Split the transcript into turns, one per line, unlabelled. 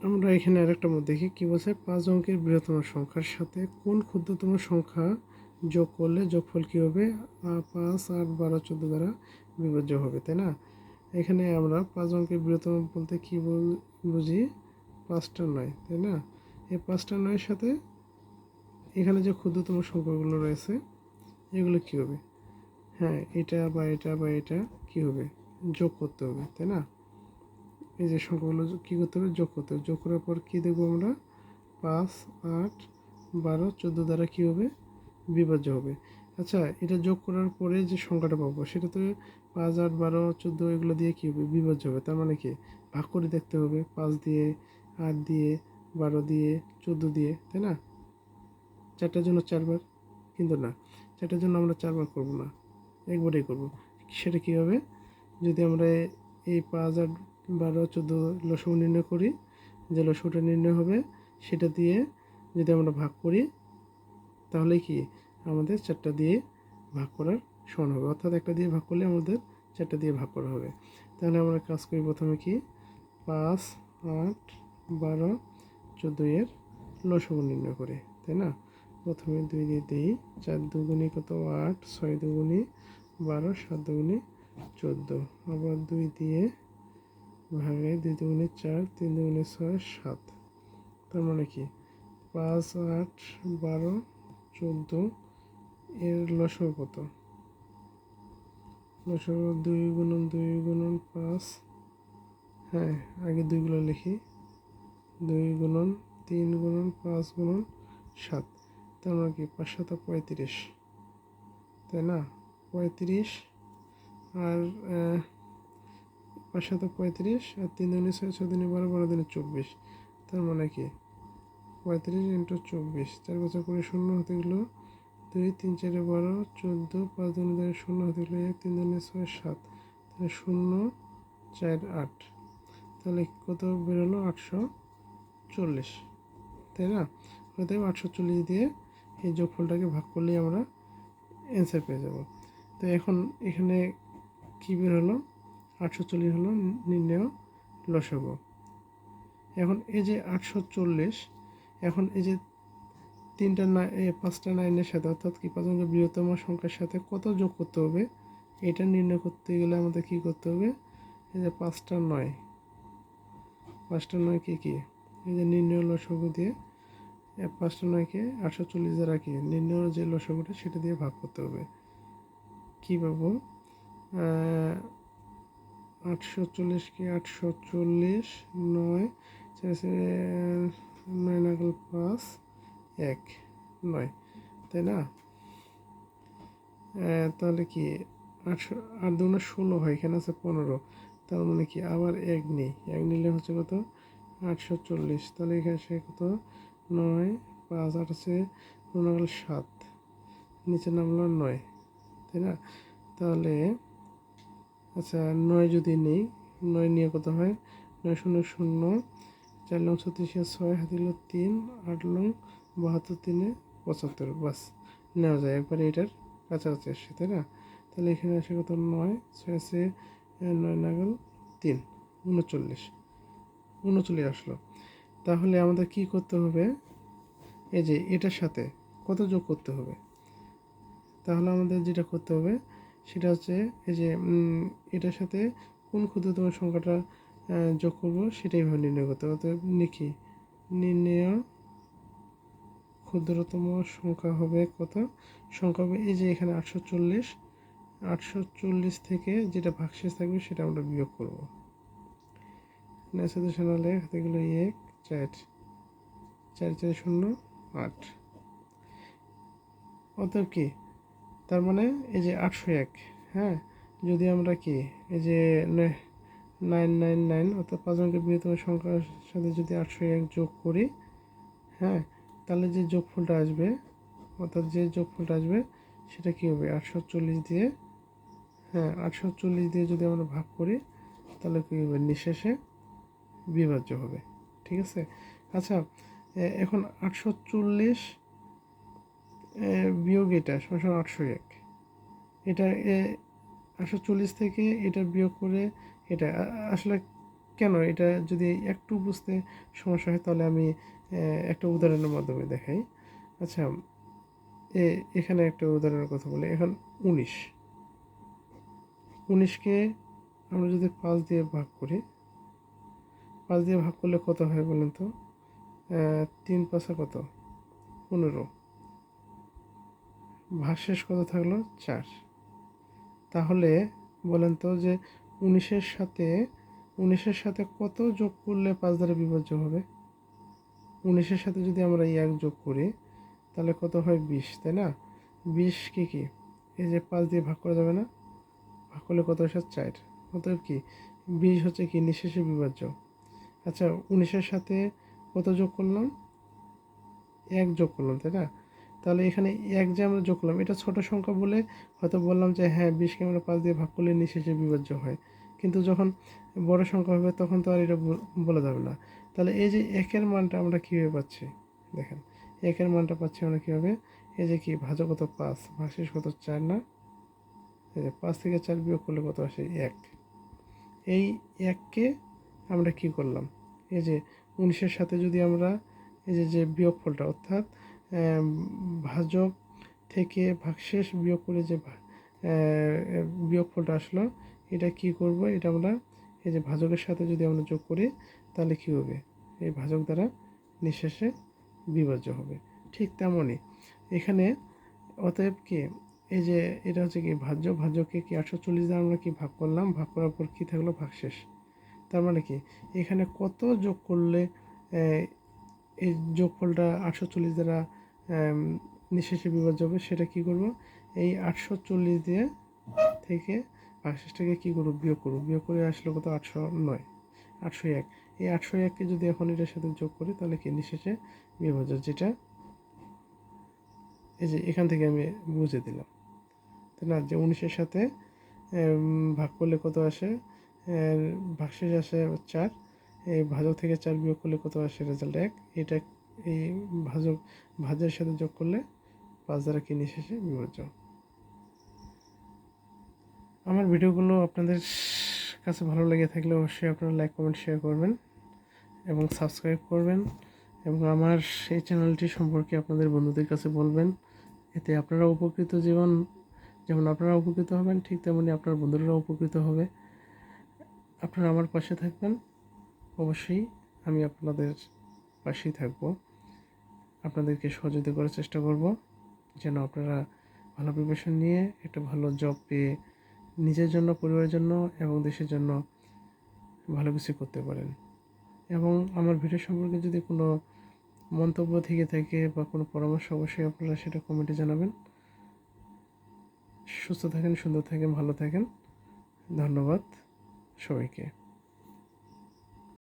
আমরা এখানে আরেকটা মত দেখি কি বলছে, 5 অঙ্কের বৃহত্তম সংখ্যার সাথে কোন ক্ষুদ্রতম সংখ্যা যোগ করলে যোগফল কি হবে? 5, 8, 12, 14 দ্বারা বিভাজ্য হবে, তাই না? এখানে আমরা 5 অঙ্কের বৃহত্তম বলতে কি বুঝি? 5টা 9, তাই না? এই 5টা 9-এর সাথে এখানে যে ক্ষুদ্রতম সংখ্যাগুলো রয়েছে এগুলো কি হবে? হ্যাঁ, এটা বা এটা বা এটা কি হবে? যোগ করতে হবে, তাই না? এই যে সংখ্যাগুলো কী করতে হবে? যোগ করতে হবে। যোগ করার পর কী দেখবো আমরা? 5, 8, 12, 14 দ্বারা কী হবে? বিভাজ্য হবে। আচ্ছা, এটা যোগ করার পরে যে সংখ্যাটা পাবো সেটা তো 5, 8, 12, 14 এগুলো দিয়ে কী হবে? বিভাজ্য হবে। তার মানে কি? ভাগ করে দেখতে হবে 5 দিয়ে, 8 দিয়ে, 12 দিয়ে, 14 দিয়ে, তাই না? 4টার জন্য 4 বার, কিন্তু না, 4টার জন্য আমরা 4 বার করবো না, একবারেই করব। সেটা কী হবে? যদি আমরা এই 5, 8, 12, 14 লসাগু নির্ণয় করি, যে লসাগুটা নির্ণয় হবে সেটা দিয়ে যদি আমরা ভাগ করি তাহলে কি আমাদের 4টা দিয়ে ভাগ করার সমান হবে, অর্থাৎ একটা দিয়ে ভাগ করলে আমাদের 4টা দিয়ে ভাগ করা হবে। তাহলে আমরা কাজ করি প্রথমে কি 5, 8, 12, 14 এর লসাগু নির্ণয় করি, তাই না? প্রথমে 2 দিয়ে দিই, 4 দুগুণে কত? 8, 6 দুগুণে 12, 7 দুগুণে 14, আবার 2 দিয়ে ভাগে 2 দুগুণে 4, 3 দুগুণে 6, 7। তার মানে কি 5, 8, 12, 14 এর লসাগু কত? লসাগু 2 গুণন 2 গুণন 5, হ্যাঁ আগে 2গুলো লিখি, 2 গুণন 3 গুণন 5 গুণন 7। তার মানে কি 5 7 35, তাই না? 35 আর 5 7 35 আর 3 দুগুণে 6, 6 দুগুণে 12, 12 দুগুণে 24। তার মানে কি 35 ইন্টু 24, 4 বছর করে 0 হতে গেলো 2, 3 4 12, 14, 5 দুগুণে 0 হতে গেলো 1, 3 দুগুণে 6, 7, তাহলে 0, 4, 8, তাহলে কত বেরোলো? 840, তাই না? অতএব 840 দিয়ে এই যোগফলটাকে ভাগ করলেই আমরা অ্যান্সার পেয়ে যাব। তো এখন এখানে কী বের হলো? 840 হলো নির্ণেয় লসাগু। এখন এই যে 840, এখন এই যে 5টা 9-এর সাথে, অর্থাৎ কি 5 অঙ্কের বৃহত্তম সংখ্যার সাথে কত যোগ করতে হবে এটা নির্ণয় করতে গেলে আমাদের কী করতে হবে? এই যে 5টা 9, 5টা 9 কি এই যে নির্ণয় লসাগু দিয়ে 5টা 9কে 840 দ্বারা কি নির্ণয় যে লসাগুটা সেটা দিয়ে ভাগ করতে হবে। কী পাবো? 840কে 840, 9, 9 নাগাল 5, 1, 9, তাই না? তাহলে কি 8 8 দুগুণে 16 হয়, এখানে আছে 15, তার মানে কি আবার 1 নেই, 1 নিলে হচ্ছে কত? 840, তাহলে এখানে সে কত? 9, 5, 8 আছে 9 7, নিচে নামলো 9, তাই না? তাহলে আচ্ছা 9 যদি নেই, 9 নিয়ে কত হয়? 9 0 0, 4 লং 36, 6 হাতে গেল 3, 8 লং 72, 3 75, বাস নেওয়া যায় একবারে, এটার কাছাকাছি আসছে, তাই না? তাহলে এখানে আসে কত? 9, 6 আছে 9 নাগাল 3, 39 আসলো। তাহলে আমাদের কি করতে হবে? এই যে এটার সাথে কত যোগ করতে হবে? তাহলে আমাদের যেটা করতে হবে সেটা হচ্ছে এই যে এটার সাথে কোন ক্ষুদ্রতম সংখ্যাটা যোগ করব সেটাই ভাবে নির্ণয় করতে হবে। অতএব লিখি নির্ণেয় ক্ষুদ্রতম সংখ্যা হবে কত? সংখ্যা হবে এই যে এখানে 840, 840 থেকে যেটা ভাগশেষ থাকবে সেটা আমরা বিয়োগ করব। নেশাতে শোনালে হাতে গেলো 1, 4, 4 4 0, 8। অতএব কি তার মানে এই যে 801, হ্যাঁ, যদি আমরা কি এই যে 999 অর্থাৎ 5 অঙ্কের বৃহত্তম সংখ্যার সাথে যদি 801 যোগ করি, হ্যাঁ, তাহলে যে যোগফলটা আসবে, অর্থাৎ যে যোগফলটা আসবে সেটা কী হবে? 840 দিয়ে, হ্যাঁ 840 দিয়ে যদি আমরা ভাগ করি তাহলে কী হবে? নিঃশেষে বিভাজ্য হবে, ঠিক আছে? আচ্ছা, এখন 840 বিয়োগ এটা সমান 801, এটা 840 থেকে এটা বিয়োগ করে এটা আসলে কেন এটা যদি একটু বুঝতে সমস্যা হয় তাহলে আমি একটা উদাহরণের মাধ্যমে দেখাই। আচ্ছা, এখানে একটা উদাহরণের কথা বলি। এখন 19কে আমরা যদি 5 দিয়ে ভাগ করি, 5 দিয়ে ভাগ করলে কত হয় বলেন তো? 3 পাঁচা কত? 15। ভাগশেষ কত থাকলো? 4। তাহলে বলেন তো যে 19-এর সাথে 19-এর সাথে কত যোগ করলে 5 দ্বারা বিভাজ্য হবে? 19-এর সাথে যদি আমরা 1 যোগ করি তাহলে কত হয়? 20, তাই না? 20 কি এই যে 5 দিয়ে ভাগ করা যাবে না? ভাগ করলে কত আসে? 4। অতএব কি 20 হচ্ছে কি নিঃশেষে বিভাজ্য। আচ্ছা, 19-এর সাথে কত যোগ করলাম? 1 যোগ করলাম, তাই না? তাহলে এখানে 1 যে আমরা যোগ করলাম এটা ছোট সংখ্যা বলে হয়তো বললাম যে হ্যাঁ 20কে আমরা 5 দিয়ে ভাগ করলে নিঃশেষে বিভাজ্য হয়, কিন্তু যখন বড় সংখ্যা হবে তখন তো আর এটা বলা যাবে না। তাহলে এই যে 1-এর মানটা আমরা কীভাবে পাচ্ছি দেখেন, 1-এর মানটা পাচ্ছি আমরা কীভাবে? এই যে কি ভাজক কত? 5, ভাগশেষ কত? 4 না? এই যে 5 থেকে 4 বিয়োগ করলে কত আসে? 1। এই 1কে আমরা কি করলাম? এই যে 19-এর সাথে যদি আমরা এই যে বিয়োগফলটা অর্থাৎ ভাজক থেকে ভাগশেষ বিয়োগ করে যে বিয়োগফলটা আসলো, এটা কি করব? এটা আমরা এই যে ভাজকের সাথে যদি আমরা যোগ করি তাহলে কি হবে? এই ভাজক দ্বারা নিঃশেষে বিভাজ্য হবে। ঠিক তেমনই এখানে অতএব কি এই যে এটা হচ্ছে কি ভাজ্যকে কি 840 দ্বারা আমরা কি ভাগ করলাম, ভাগ করার পর কি থাকলো? ভাগশেষ। তার মানে কি এখানে কত যোগ করলে এই যোগফলটা 840 দ্বারা নিঃশেষে বিভাজ্য হবে সেটা কি করব? এই 840 দিয়ে থেকে ভাগশেষটাকে কি করব? বিয়োগ করব। বিয়োগ করে আসলে কত? 809, 801। এই 801কে যদি এখন এটার সাথে যোগ করি তাহলে কি নিঃশেষে বিভাজ্য, যেটা এই যে এখান থেকে আমি বুঝে দিলাম, তাই না? যে 19-এর সাথে ভাগ করলে কত আসে? ভাগশেষ আসে 4, এই ভাজক থেকে 4 বিয়োগ করলে কত আসে? রেজাল্ট 1। এটা এই ভাজের সাথে যোগ করলে 5 দ্বারা কি নিঃশেষে বিভাজ্য। আমার ভিডিওগুলো আপনাদের কাছে ভালো লেগে থাকলে অবশ্যই আপনারা লাইক, কমেন্ট, শেয়ার করবেন এবং সাবস্ক্রাইব করবেন এবং আমার এই চ্যানেলটি সম্পর্কে আপনাদের বন্ধুদের কাছে বলবেন। এতে আপনারা যেমন আপনারা উপকৃত হবেন, ঠিক তেমনি আপনার বন্ধুরাও উপকৃত হবে। আপনারা আমার পাশে থাকবেন, অবশ্যই আমি আপনাদের পাশেই থাকব। আপনাদেরকে সহযোগিতা করার চেষ্টা করব যেন আপনারা ভালো প্রিপারেশন নিয়ে একটা ভালো জব পেয়ে নিজের জন্য, পরিবারের জন্য এবং দেশের জন্য ভালো কিছু করতে পারেন। এবং আমার ভিডিও সম্পর্কে যদি কোনো মন্তব্য থেকে থাকে বা কোনো পরামর্শ, অবশ্যই আপনারা সেটা কমেন্টে জানাবেন। সুস্থ থাকেন, সুন্দর থাকেন, ভালো থাকেন। ধন্যবাদ সবাইকে।